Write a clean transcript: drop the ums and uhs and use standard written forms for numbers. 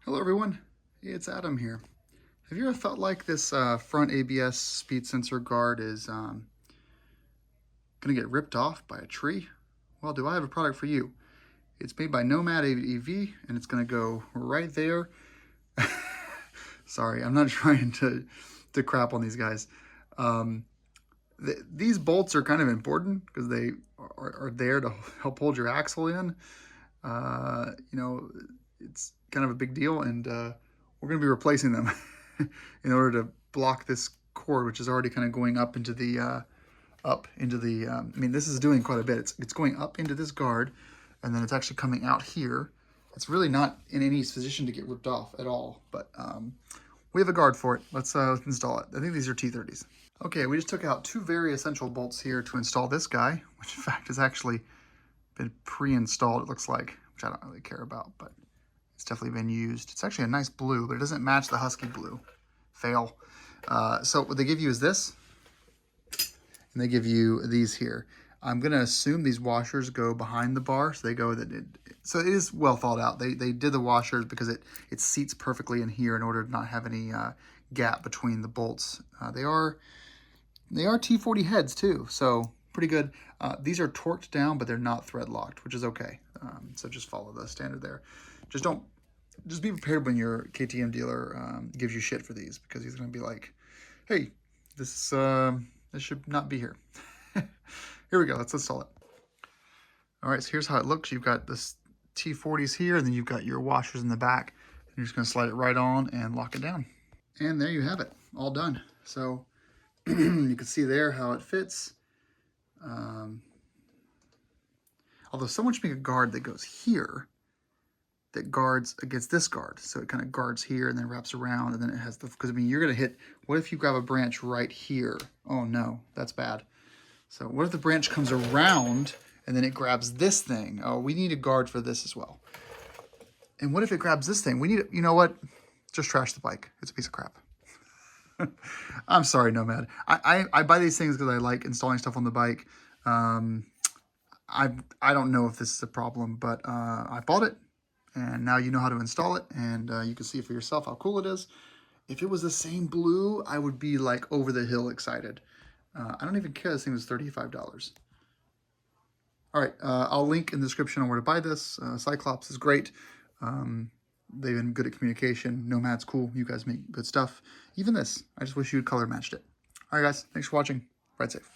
Hello everyone, it's Adam here. Have you ever felt like this front ABS speed sensor guard is going to get ripped off by a tree? Well, do I have a product for you? It's made by Nomad-ADV and it's going to go right there. Sorry, I'm not trying to crap on these guys. These bolts are kind of important because they are there to help hold your axle in. It's kind of a big deal, and we're going to be replacing them in order to block this cord, which is already kind of going up into the I mean, this is doing quite a bit. It's going up into this guard, and then it's actually coming out here. It's really not in any position to get ripped off at all, but we have a guard for it. Let's install it. I think these are T30s. Okay, we just took out two very essential bolts here to install this guy, which in fact has actually been pre-installed, it looks like, which I don't really care about, but it's definitely been used. It's actually a nice blue, but it doesn't match the Husky blue. Fail. So what they give you is this, and they give you these here. I'm going to assume these washers go behind the bar, so they go so it is well thought out. They did the washers because it seats perfectly in here in order to not have any gap between the bolts. They are T40 heads too, so pretty good. These are torqued down, but they're not thread locked, which is okay. So just follow the standard there. Just be prepared when your KTM dealer gives you shit for these, because he's going to be like, hey, this should not be here. Here we go. Let's install it. All right, so here's how it looks. You've got this T40s here, and then you've got your washers in the back. And you're just going to slide it right on and lock it down. And there you have it, all done. So you can see there how it fits. Although someone should make a guard that goes here, that guards against this guard. So it kind of guards here and then wraps around, and then it has the, because I mean, you're going to hit, what if you grab a branch right here? Oh no, that's bad. So what if the branch comes around and then it grabs this thing? Oh, we need a guard for this as well. And what if it grabs this thing? We need, you know what? Just trash the bike. It's a piece of crap. I'm sorry, Nomad. I buy these things because I like installing stuff on the bike. I don't know if this is a problem, but I bought it, and now you know how to install it, and you can see for yourself how cool it is. If it was the same blue, I would be like over the hill excited. I don't even care. This thing was $35. All right, I'll link in the description on where to buy this. Cyclops is great. They've been good at communication. Nomad's cool. You guys make good stuff. Even this, I just wish you had color matched it. All right, guys, thanks for watching. Ride safe.